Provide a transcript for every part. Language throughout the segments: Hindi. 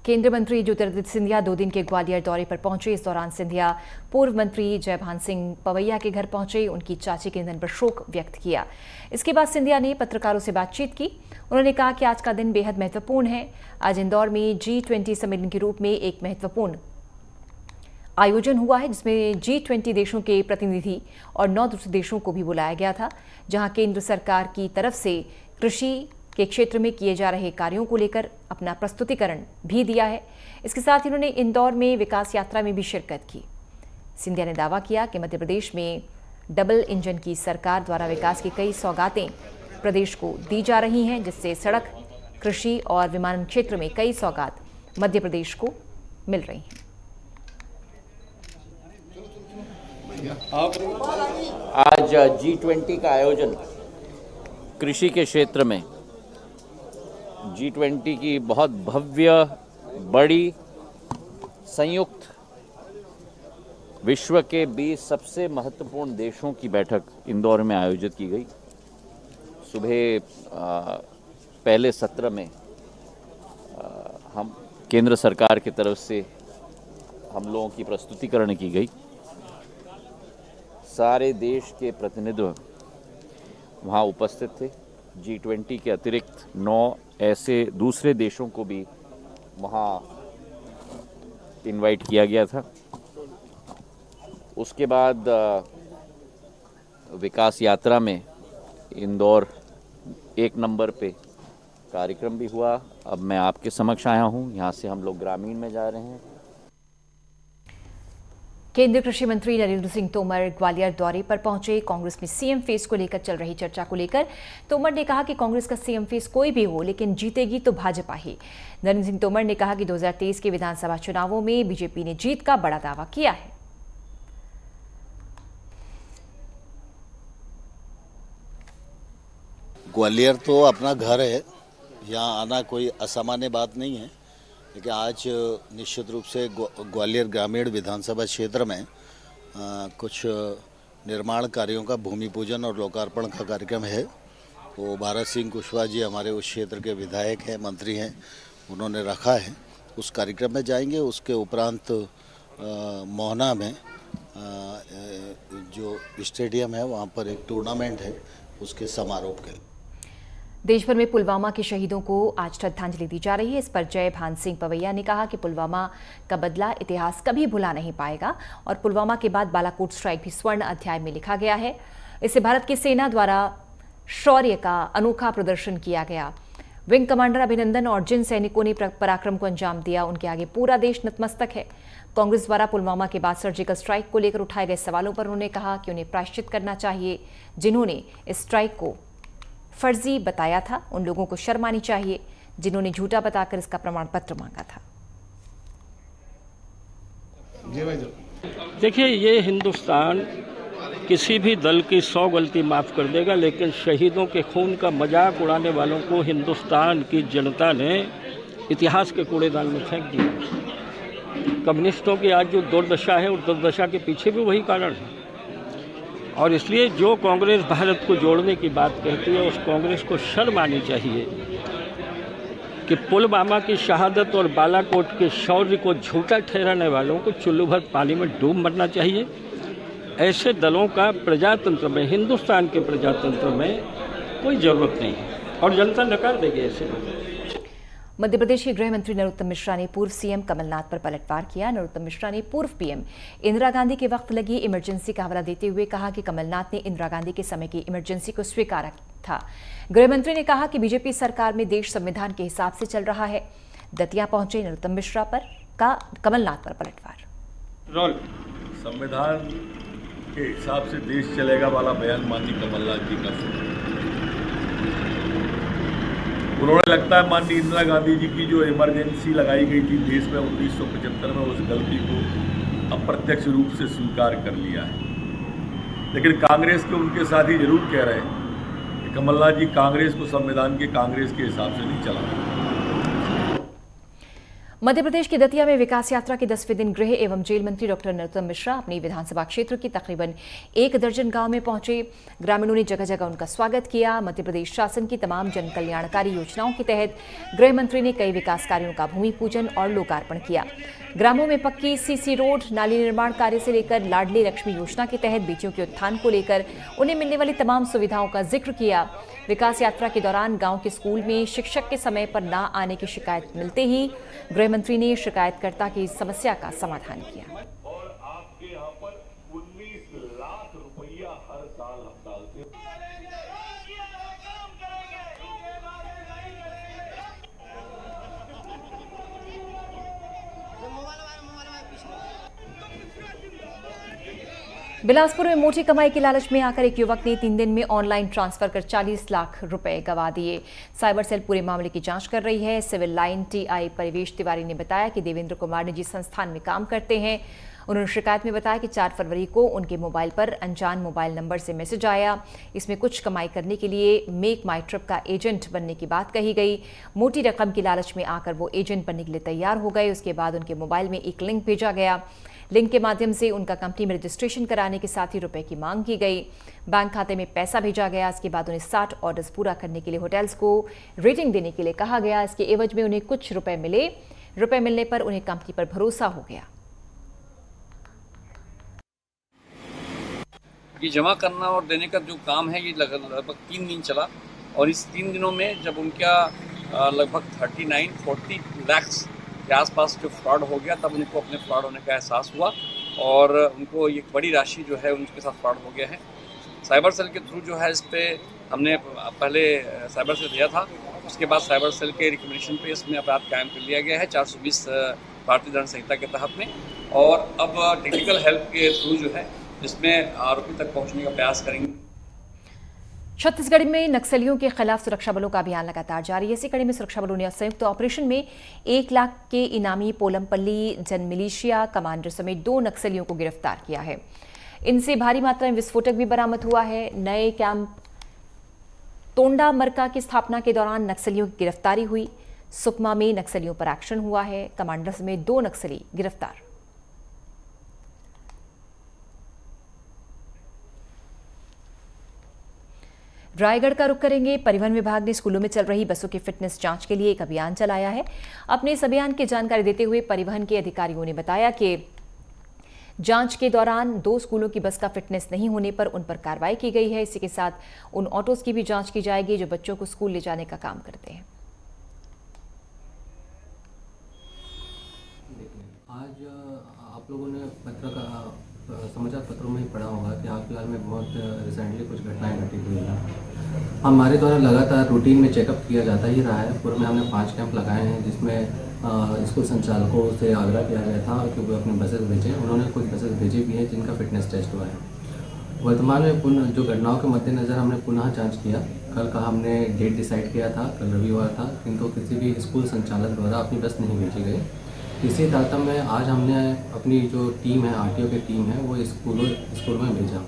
केंद्रीय मंत्री ज्योतिरादित्य सिंधिया 2 दिन के ग्वालियर दौरे पर पहुंचे। इस दौरान सिंधिया पूर्व मंत्री जयभान सिंह पवैया के घर पहुंचे, उनकी चाची के निधन पर शोक व्यक्त किया। इसके बाद सिंधिया ने पत्रकारों से बातचीत की। उन्होंने कहा कि आज का दिन बेहद महत्वपूर्ण है। आज इंदौर में G20 सम्मेलन के रूप में एक महत्वपूर्ण आयोजन हुआ है, जिसमें G20 देशों के प्रतिनिधि और 9 दूसरे देशों को भी बुलाया गया था, जहां केंद्र सरकार की तरफ से कृषि के क्षेत्र में किए जा रहे कार्यों को लेकर अपना प्रस्तुतिकरण भी दिया है। इसके साथ ही उन्होंने इंदौर में विकास यात्रा में भी शिरकत की। सिंधिया ने दावा किया कि मध्य प्रदेश में डबल इंजन की सरकार द्वारा विकास की कई सौगातें प्रदेश को दी जा रही हैं, जिससे सड़क, कृषि और विमानन क्षेत्र में कई सौगात मध्य प्रदेश को मिल रही हैं। आज G20 का आयोजन कृषि के क्षेत्र में G20 की बहुत भव्य, बड़ी, संयुक्त विश्व के 20 सबसे महत्वपूर्ण देशों की बैठक इंदौर में आयोजित की गई। सुबह पहले सत्र में हम केंद्र सरकार की तरफ से हम लोगों की प्रस्तुतिकरण की गई। सारे देश के प्रतिनिधि वहाँ उपस्थित थे। G20 के अतिरिक्त 9 ऐसे दूसरे देशों को भी वहाँ इनवाइट किया गया था। उसके बाद विकास यात्रा में इंदौर 1 नंबर पे कार्यक्रम भी हुआ। अब मैं आपके समक्ष आया हूँ। यहाँ से हम लोग ग्रामीण में जा रहे हैं। केंद्रीय कृषि मंत्री नरेंद्र सिंह तोमर ग्वालियर दौरे पर पहुंचे। कांग्रेस में सीएम फेस को लेकर चल रही चर्चा को लेकर तोमर ने कहा कि कांग्रेस का सीएम फेस कोई भी हो, लेकिन जीतेगी तो भाजपा ही। नरेंद्र सिंह तोमर ने कहा कि 2023 के विधानसभा चुनावों में बीजेपी ने जीत का बड़ा दावा किया है। ग्वालियर तो अपना घर है, यहाँ आना कोई असामान्य बात नहीं है, लेकिन आज निश्चित रूप से ग्वालियर ग्रामीण विधानसभा क्षेत्र में कुछ निर्माण कार्यों का भूमि पूजन और लोकार्पण का कार्यक्रम है। वो भारत सिंह कुशवाहा जी हमारे उस क्षेत्र के विधायक हैं, मंत्री हैं, उन्होंने रखा है। उस कार्यक्रम में जाएंगे। उसके उपरांत मोहना में जो स्टेडियम है वहाँ पर एक टूर्नामेंट है, उसके समारोह के। देश भर में पुलवामा के शहीदों को आज श्रद्धांजलि दी जा रही है। इस पर जयभान सिंह पवैया ने कहा कि पुलवामा का बदला इतिहास कभी भुला नहीं पाएगा और पुलवामा के बाद बालाकोट स्ट्राइक भी स्वर्ण अध्याय में लिखा गया है। इससे भारत की सेना द्वारा शौर्य का अनोखा प्रदर्शन किया गया। विंग कमांडर अभिनंदन और जिन सैनिकों ने पराक्रम को अंजाम दिया, उनके आगे पूरा देश नतमस्तक है। कांग्रेस द्वारा पुलवामा के बाद सर्जिकल स्ट्राइक को लेकर उठाए गए सवालों पर उन्होंने कहा कि उन्हें प्रायश्चित करना चाहिए। जिन्होंने इस स्ट्राइक को फर्जी बताया था, उन लोगों को शर्म आनी चाहिए जिन्होंने झूठा बताकर इसका प्रमाण पत्र मांगा था। देखिए, ये हिंदुस्तान किसी भी दल की 100 गलती माफ़ कर देगा, लेकिन शहीदों के खून का मजाक उड़ाने वालों को हिंदुस्तान की जनता ने इतिहास के कूड़ेदान में फेंक दिया। कम्युनिस्टों की आज जो दुर्दशा है, उस दुर्दशा के पीछे भी वही कारण है। और इसलिए जो कांग्रेस भारत को जोड़ने की बात कहती है, उस कांग्रेस को शर्म आनी चाहिए कि पुलवामा की शहादत और बालाकोट के शौर्य को झूठा ठहराने वालों को चुल्लू भर पानी में डूब मरना चाहिए। ऐसे दलों का प्रजातंत्र में, हिंदुस्तान के प्रजातंत्र में कोई ज़रूरत नहीं है और जनता नकार देगी ऐसे लोग। मध्य प्रदेश के गृह मंत्री नरोत्तम मिश्रा ने पूर्व सीएम कमलनाथ पर पलटवार किया। नरोत्तम मिश्रा ने पूर्व पीएम इंदिरा गांधी के वक्त लगी इमरजेंसी का हवाला देते हुए कहा कि कमलनाथ ने इंदिरा गांधी के समय की इमरजेंसी को स्वीकारा था। गृह मंत्री ने कहा कि बीजेपी सरकार में देश संविधान के हिसाब से चल रहा है। दतिया पहुंचे नरोत्तम मिश्रा पर का कमलनाथ पर पलटवार। संविधान के हिसाब से देश चलेगा वाला बयान माननीय कमलनाथ जी का उन्होंने लगता है माननीय इंदिरा गांधी जी की जो इमरजेंसी लगाई गई थी देश में 1975 में, उस गलती को अप्रत्यक्ष रूप से स्वीकार कर लिया है। लेकिन कांग्रेस के उनके साथी जरूर कह रहे हैं कि कमलनाथ जी कांग्रेस को संविधान के कांग्रेस के हिसाब से नहीं चला। मध्य प्रदेश की दतिया में विकास यात्रा के 10वें दिन गृह एवं जेल मंत्री डॉक्टर नरोत्तम मिश्रा अपनी विधानसभा क्षेत्र की तकरीबन 1 दर्जन गांव में पहुंचे। ग्रामीणों ने जगह जगह उनका स्वागत किया। मध्य प्रदेश शासन की तमाम जन कल्याणकारी योजनाओं के तहत गृह मंत्री ने कई विकास कार्यों का भूमि पूजन और लोकार्पण किया। ग्रामों में पक्की सीसी रोड, नाली निर्माण कार्य से लेकर लाडली लक्ष्मी योजना के तहत बेटियों के उत्थान को लेकर उन्हें मिलने वाली तमाम सुविधाओं का जिक्र किया। विकास यात्रा के दौरान गांव के स्कूल में शिक्षक के समय पर न आने की शिकायत मिलते ही गृह मंत्री ने शिकायतकर्ता की समस्या का समाधान किया। और आपके यहाँ पर 19 लाख रुपया हर साल हम डालते हैं। बिलासपुर में मोटी कमाई की लालच में आकर एक युवक ने 3 दिन में ऑनलाइन ट्रांसफर कर 40 लाख रुपए गंवा दिए। साइबर सेल पूरे मामले की जांच कर रही है। सिविल लाइन टीआई परिवेश तिवारी ने बताया कि देवेंद्र कुमार निजी संस्थान में काम करते हैं। उन्होंने शिकायत में बताया कि 4 फरवरी को उनके मोबाइल पर अनजान मोबाइल नंबर से मैसेज आया। इसमें कुछ कमाई करने के लिए मेक माई ट्रिप का एजेंट बनने की बात कही गई। मोटी रकम की लालच में आकर वो एजेंट बनने के लिए तैयार हो गए। उसके बाद उनके मोबाइल में एक लिंक भेजा गया। लिंक के माध्यम से उनका कंपनी में रजिस्ट्रेशन कराने के साथ ही रुपए की मांग की गई। बैंक खाते में पैसा भेजा गया। इसके बाद उन्हें 60 ऑर्डर्स पूरा करने के लिए होटल्स को रेटिंग देने के लिए कहा गया। इसके एवज में उन्हें कुछ रुपए मिले। रुपए मिलने पर उन्हें कंपनी पर भरोसा हो गया। ये जमा करना और देने का जो काम है ये लगभग 3 दिन चला और इस 3 दिनों में जब उनका लगभग 39-40 लाख के आसपास जो फ्रॉड हो गया तब उनको अपने फ्रॉड होने का एहसास हुआ और उनको ये बड़ी राशि जो है उनके साथ फ्रॉड हो गया है। साइबर सेल के थ्रू जो है इस पर हमने पहले साइबर सेल दिया था, उसके बाद साइबर सेल के रिकमेंडेशन पे इसमें अपराध कायम कर लिया गया है 420 भारतीय दंड संहिता के तहत में और अब टेक्निकल हेल्प के थ्रू जो है इसमें आरोपी तक पहुंचने का प्रयास करेंगे। छत्तीसगढ़ में नक्सलियों के खिलाफ सुरक्षा बलों का अभियान लगातार जारी है। इसी कड़ी में सुरक्षा बलों ने संयुक्त ऑपरेशन में 1 लाख के इनामी पोलमपल्ली जनमिलिशिया कमांडर समेत 2 नक्सलियों को गिरफ्तार किया है। इनसे भारी मात्रा में विस्फोटक भी बरामद हुआ है। नए कैंप तोंडा मरका की स्थापना के दौरान नक्सलियों की गिरफ्तारी हुई। सुकमा में नक्सलियों पर एक्शन हुआ है। कमांडर समेत 2 नक्सली गिरफ्तार। रायगढ़ का रुख करेंगे। परिवहन विभाग ने स्कूलों में चल रही बसों की फिटनेस जांच के लिए एक अभियान चलाया है। अपने इस अभियान की जानकारी देते हुए परिवहन के अधिकारियों ने बताया कि जांच के दौरान 2 स्कूलों की बस का फिटनेस नहीं होने पर उन पर कार्रवाई की गई है। इसी के साथ उन ऑटोज की भी जांच की जाएगी जो बच्चों को स्कूल ले जाने का काम करते हैं। आज आप लोगों ने समाचार पत्रों में ही पढ़ा होगा कि हाल फिलहाल में बहुत रिसेंटली कुछ घटनाएं घटी हुई हैं। हमारे द्वारा लगातार रूटीन में चेकअप किया जाता ही रहा है। पूर्व में हमने 5 कैंप लगाए हैं जिसमें स्कूल संचालकों से आग्रह किया गया था कि वो अपनी बसेस भेजें। उन्होंने कुछ बसेस भेजी भी हैं जिनका फिटनेस टेस्ट हुआ है। वर्तमान में पुनः जो घटनाओं के मद्देनज़र हमने पुनः जाँच किया। कल का हमने डेट डिसाइड किया था, कल रविवार था, किंतु किसी भी स्कूल संचालक द्वारा अपनी बस नहीं भेजी गई। इसी तारतम्य में आज हमने अपनी जो टीम है, आरटीओ की टीम है, वो स्कूल में भेजा।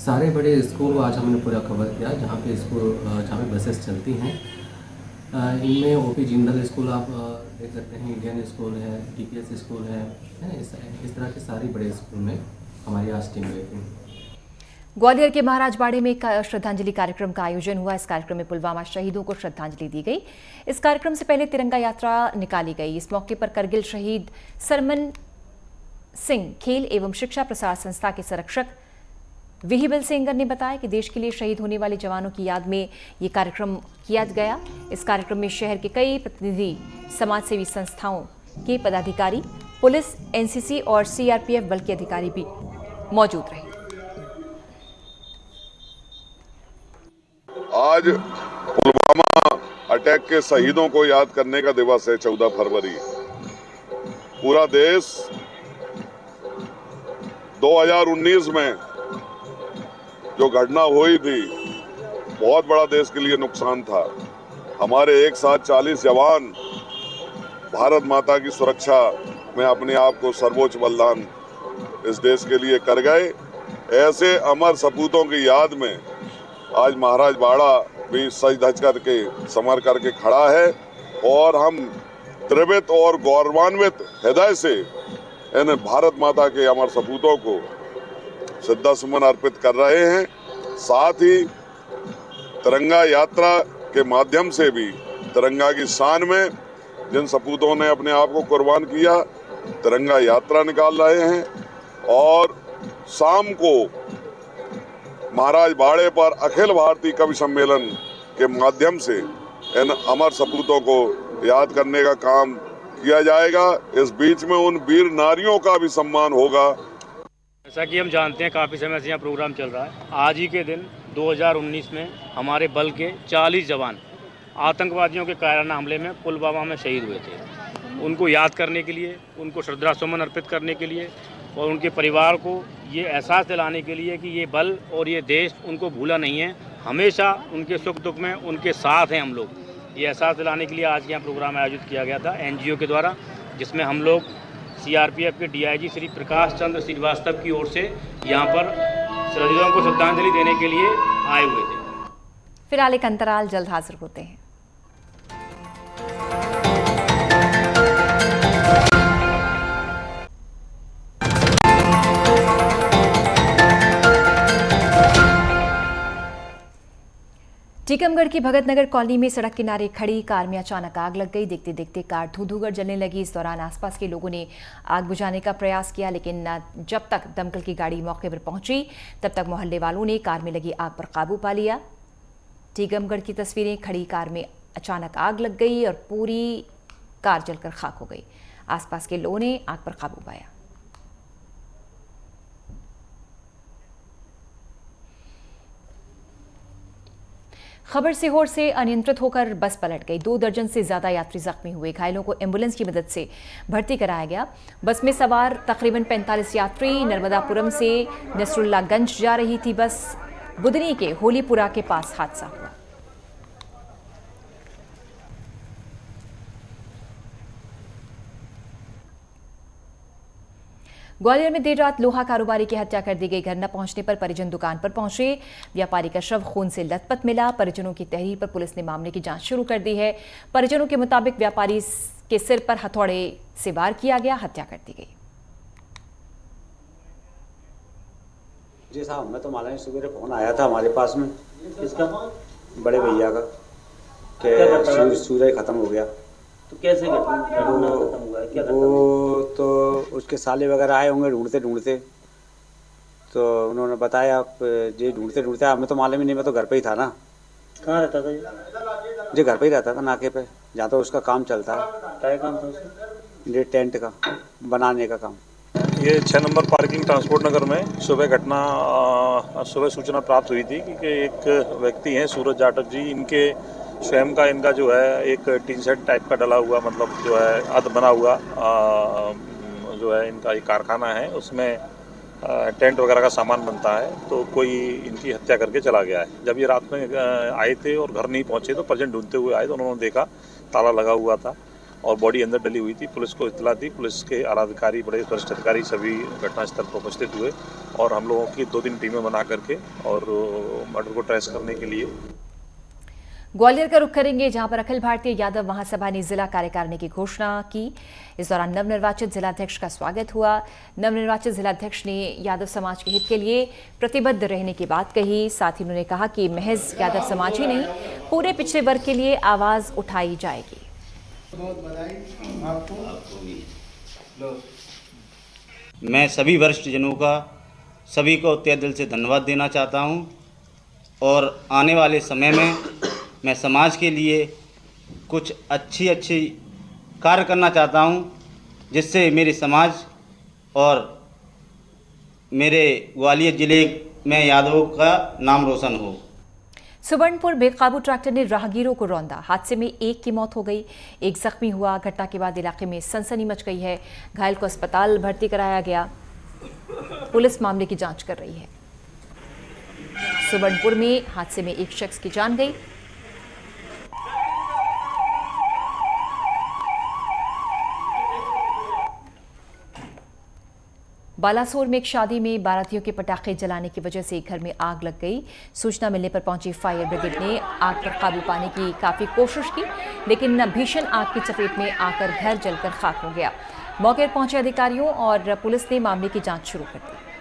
सारे बड़े स्कूल आज हमने पूरा कवर किया जहाँ पे बसेस चलती हैं। इनमें ओपी जिंदल स्कूल आप देख सकते हैं, इंडियन स्कूल है, टीपीएस स्कूल है। इस तरह के सारी बड़े स्कूल में हमारी आज टीम गई थी। ग्वालियर के महाराज बाड़े में एक श्रद्धांजलि कार्यक्रम का आयोजन हुआ। इस कार्यक्रम में पुलवामा शहीदों को श्रद्धांजलि दी गई। इस कार्यक्रम से पहले तिरंगा यात्रा निकाली गई। इस मौके पर करगिल शहीद सरमन सिंह खेल एवं शिक्षा प्रसार संस्था के संरक्षक विहिबल सेंगर ने बताया कि देश के लिए शहीद होने वाले जवानों की याद में ये कार्यक्रम किया गया। इस कार्यक्रम में शहर के कई प्रतिनिधि, समाजसेवी संस्थाओं के पदाधिकारी, पुलिस, एनसीसी और सीआरपीएफ बल के अधिकारी भी मौजूद रहे। आज पुलवामा अटैक के शहीदों को याद करने का दिवस है 14 फरवरी। पूरा देश 2019 में जो घटना हुई थी बहुत बड़ा देश के लिए नुकसान था। हमारे एक साथ 40 जवान भारत माता की सुरक्षा में अपने आप को सर्वोच्च बलिदान इस देश के लिए कर गए। ऐसे अमर सपूतों की याद में आज महाराज बाड़ा भी सज धज करके संवर करके खड़ा है और हम द्रवित और गौरवान्वित हृदय से इन भारत माता के अमर सपूतों को श्रद्धासुमन अर्पित कर रहे हैं। साथ ही तिरंगा यात्रा के माध्यम से भी तिरंगा की शान में जिन सपूतों ने अपने आप को कुर्बान किया, तिरंगा यात्रा निकाल रहे हैं और शाम को महाराज बाड़े पर अखिल भारतीय कवि सम्मेलन के माध्यम से इन अमर सपूतों को याद करने का काम किया जाएगा। इस बीच में उन वीर नारियों का भी सम्मान होगा। जैसा कि हम जानते हैं काफ़ी समय से यहाँ प्रोग्राम चल रहा है। आज ही के दिन 2019 में हमारे बल के 40 जवान आतंकवादियों के कायराना हमले में पुलवामा में शहीद हुए थे। उनको याद करने के लिए, उनको श्रद्धासुमन अर्पित करने के लिए और उनके परिवार को ये एहसास दिलाने के लिए कि ये बल और ये देश उनको भूला नहीं है, हमेशा उनके सुख दुख में उनके साथ हैं हम लोग। ये एहसास दिलाने के लिए आज यहाँ प्रोग्राम आयोजित किया गया था एनजीओ के द्वारा, जिसमें हम लोग सीआरपीएफ के डीआईजी श्री प्रकाश चंद्र श्रीवास्तव की ओर से यहाँ पर शहीदों को श्रद्धांजलि देने के लिए आए हुए थे। फिलहाल एक अंतराल, जल्द हाजिर होते हैं। टीकमगढ़ की भगत नगर कॉलोनी में सड़क किनारे खड़ी कार में अचानक आग लग गई। देखते देखते कार धू-धू कर जलने लगी। इस दौरान आसपास के लोगों ने आग बुझाने का प्रयास किया, लेकिन जब तक दमकल की गाड़ी मौके पर पहुंची तब तक मोहल्ले वालों ने कार में लगी आग पर काबू पा लिया। टीकमगढ़ की तस्वीरें, खड़ी कार में अचानक आग लग गई और पूरी कार जलकर खाक हो गई। आसपास के लोगों ने आग पर काबू पाया। खबर सीहोर से अनियंत्रित होकर बस पलट गई। 2 दर्जन से ज्यादा यात्री जख्मी हुए। घायलों को एम्बुलेंस की मदद से भर्ती कराया गया। बस में सवार तकरीबन 45 यात्री नर्मदापुरम से नसरुल्लागंज जा रही थी। बस बुदनी के होलीपुरा के पास हादसा हुआ। ग्वालियर में देर रात लोहा कारोबारी की हत्या कर दी गई। घर न पहुंचने पर परिजन दुकान पर पहुंचे। व्यापारी का शव खून से लथपथ मिला। परिजनों की तहरीर पर पुलिस ने मामले की जांच शुरू कर दी है। परिजनों के मुताबिक व्यापारी के सिर पर हथौड़े से वार किया गया, हत्या कर दी गई। जी साहब, हमें तो मालूम है, सुबह फोन आया था हमारे पास में। किसका? बड़े भैया का, कि सूरज खत्म हो गया। तो कैसे खत्म हुआ है? क्या वो तो उसके साले वगैरह आए होंगे ढूंढते ढूंढते, तो उन्होंने बताया। जी ढूंढते ढूंढते, हमें तो मालूम ही नहीं, मैं तो घर पे ही था ना। कहाँ रहता था जी? घर पे ही रहता था, नाके पे, जहाँ तो उसका काम चलता है। क्या काम था उसका? ये टेंट का बनाने का काम। ये 6 नंबर पार्किंग ट्रांसपोर्ट नगर में सुबह सूचना प्राप्त हुई थी कि एक व्यक्ति हैं सूरज जाटव जी, इनके स्वयं का इनका जो है एक टीन सेट टाइप का डला हुआ, मतलब जो है अध बना हुआ जो है इनका एक कारखाना है, उसमें टेंट वगैरह का सामान बनता है। तो कोई इनकी हत्या करके चला गया है। जब ये रात में आए थे और घर नहीं पहुंचे तो परिजन ढूंढते हुए आए तो उन्होंने देखा ताला लगा हुआ था और बॉडी अंदर डली हुई थी। पुलिस को इत्तला दी। पुलिस के आला अधिकारी, बड़े वरिष्ठ अधिकारी सभी घटनास्थल पर उपस्थित हुए और हम लोगों की 2-3 टीमें बना करके और मर्डर को ट्रेस करने के लिए। ग्वालियर का रुख करेंगे, जहां पर अखिल भारतीय यादव महासभा ने जिला कार्यकारिणी की घोषणा की। इस दौरान नवनिर्वाचित जिलाध्यक्ष का स्वागत हुआ। नवनिर्वाचित जिलाध्यक्ष ने यादव समाज के हित के लिए प्रतिबद्ध रहने की बात कही। साथ ही उन्होंने कहा कि महज यादव समाज ही नहीं, पूरे पिछड़े वर्ग के लिए आवाज उठाई जाएगी। बहुत बधाई आपको भी। मैं सभी वरिष्ठ जनों का, सभी को तहे दिल से धन्यवाद देना चाहता हूं और आने वाले समय में मैं समाज के लिए कुछ अच्छी कार्य करना चाहता हूं, जिससे मेरे समाज और मेरे ग्वालियर जिले में यादवों का नाम रोशन हो। सुवर्णपुर बेकाबू ट्रैक्टर ने राहगीरों को रौंदा। हादसे में एक की मौत हो गई, एक जख्मी हुआ। घटना के बाद इलाके में सनसनी मच गई है। घायल को अस्पताल भर्ती कराया गया। पुलिस मामले की जांच कर रही है। सुवर्णपुर में हादसे में एक शख्स की जान गई। बालासोर में एक शादी में बारातियों के पटाखे जलाने की वजह से एक घर में आग लग गई। सूचना मिलने पर पहुंची फायर ब्रिगेड ने आग पर काबू पाने की काफी कोशिश की, लेकिन भीषण आग की चपेट में आकर घर जलकर खाक हो गया। मौके पर पहुंचे अधिकारियों और पुलिस ने मामले की जांच शुरू कर दी।